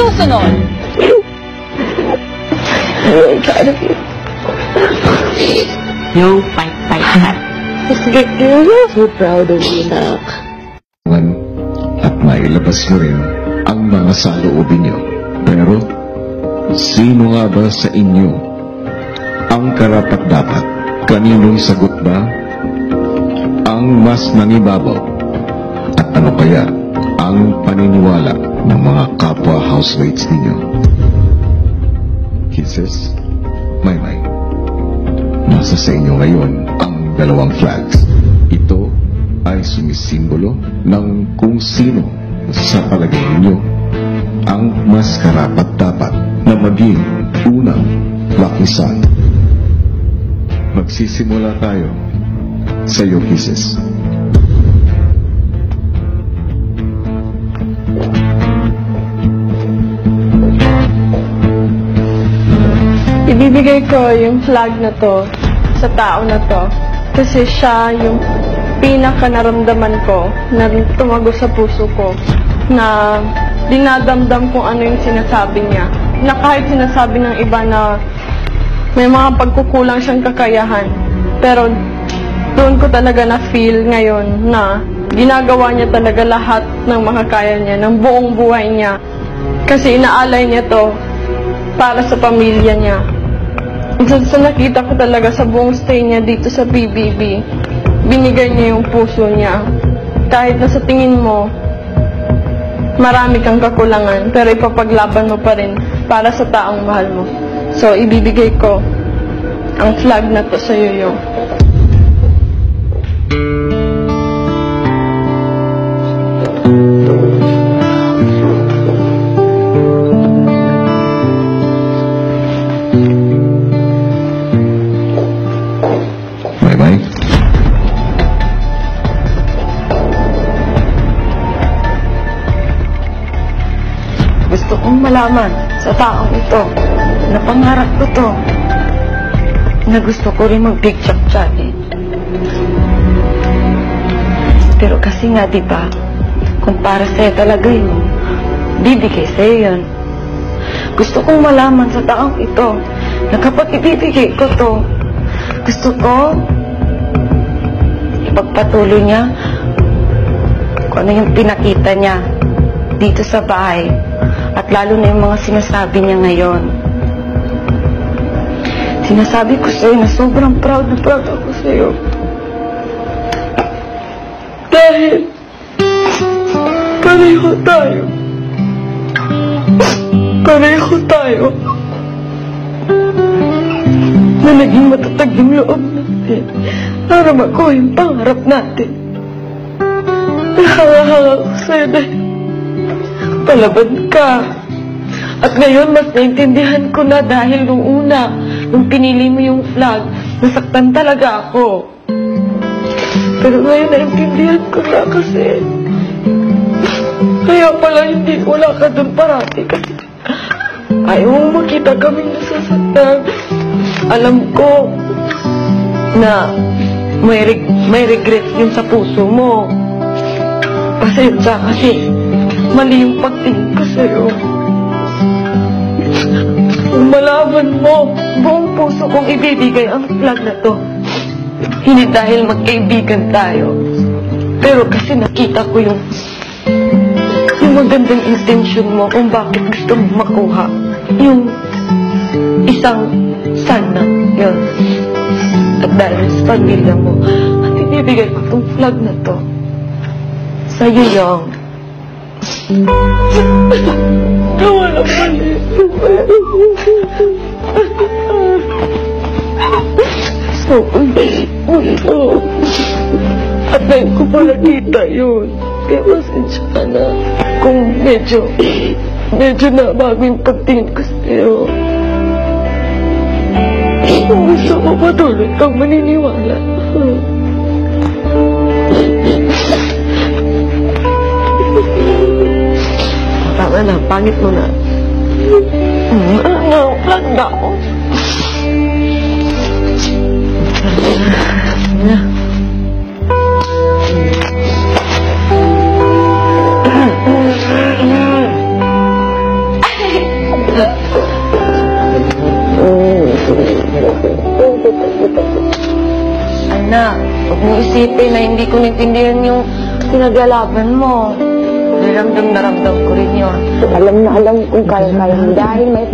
Susunod! I'm proud of you. Yo, fight. So proud of you, nak. At mailabas mo rin ang mga saloobin niyo. Pero, sino nga ba sa inyo ang karapat-dapat? Kaninong sagot ba ang mas nangibabaw? At ano kaya ang paniniwala ng mga kapwa housemates ninyo? Kisses, Maymay, nasa sa inyo ngayon ang dalawang flags. Ito ay sumisimbolo ng kung sino sa palagay ninyo ang mas karapat-dapat na maging unang lakisan. Magsisimula tayo sa iyo, Kisses. Ibibigay ko yung flag na to sa tao na to kasi siya yung pinaka-naramdaman ko na tumago sa puso ko na dinadamdam kung ano yung sinasabi niya. Na kahit sinasabi ng iba na may mga pagkukulang siyang kakayahan, pero doon ko talaga na-feel ngayon na ginagawa niya talaga lahat ng makakaya niya, ng buong buhay niya. Kasi inaalay niya to para sa pamilya niya. Sa nakita ko talaga sa buong stay niya dito sa PBB, binigay niya yung puso niya. Kahit na sa tingin mo, marami kang kakulangan, pero ipapaglaban mo pa rin para sa taong mahal mo. So, ibibigay ko ang flag na to sa iyo. Maymay? Gusto kong malaman sa taong ito na pangarap ko to, na gusto ko rin mag-big chop-chop. Pero kasi nga, diba, kung para sa'yo talaga yun, bibigay sa'yo yun. Gusto kong malaman sa taong ito na kapag ibibigay ko to, gusto ko ipagpatuloy niya kung ano yung pinakita niya dito sa bahay at lalo na yung mga sinasabi niya ngayon. Sinasabi ko sa'yo na sobrang proud na proud ako sa'yo. Dahil pareho tayo. Pareho tayo. Na naging matatag yung loob natin para makuha yung pangarap natin. Nahanga-hanga ko sa'yo dahil palaban ka. At ngayon, mas naintindihan ko na dahil nung una, nung pinili mo yung flag, nasaktan talaga ako. Pero ngayon, naintindihan ko na kasi kaya pala hindi wala ka dun parati kasi ayaw mong makita kaming nasasaktan. Alam ko na may regret yun sa puso mo. Pasensya kasi mali yung pagtingin ko sa'yo. Kung malaman mo, buong puso kong ibibigay ang flag na to. Hindi dahil magkaibigan tayo, pero kasi nakita ko yung magandang intention mo kung bakit gusto mo makuha yung isang sana yun. At dahil sa pamilya mo, at ibibigay ko tong flag na to sa'yo, Yung. Nawala mali. So, at ngayon ko pa nakita yun. Kaya pasensya ka na kung medyo nabago yung pagtingin ko sa'yo. Kung gusto mo patuloy kang maniniwala. Tama na, pangit mo na. Flag na ako. Anak, huwag mo isipin na hindi ko naintindihan yung pinaglalaban mo. Ramdam na ramdam ko rin yun. Alam na alam kung kaya-kaya mo dahil may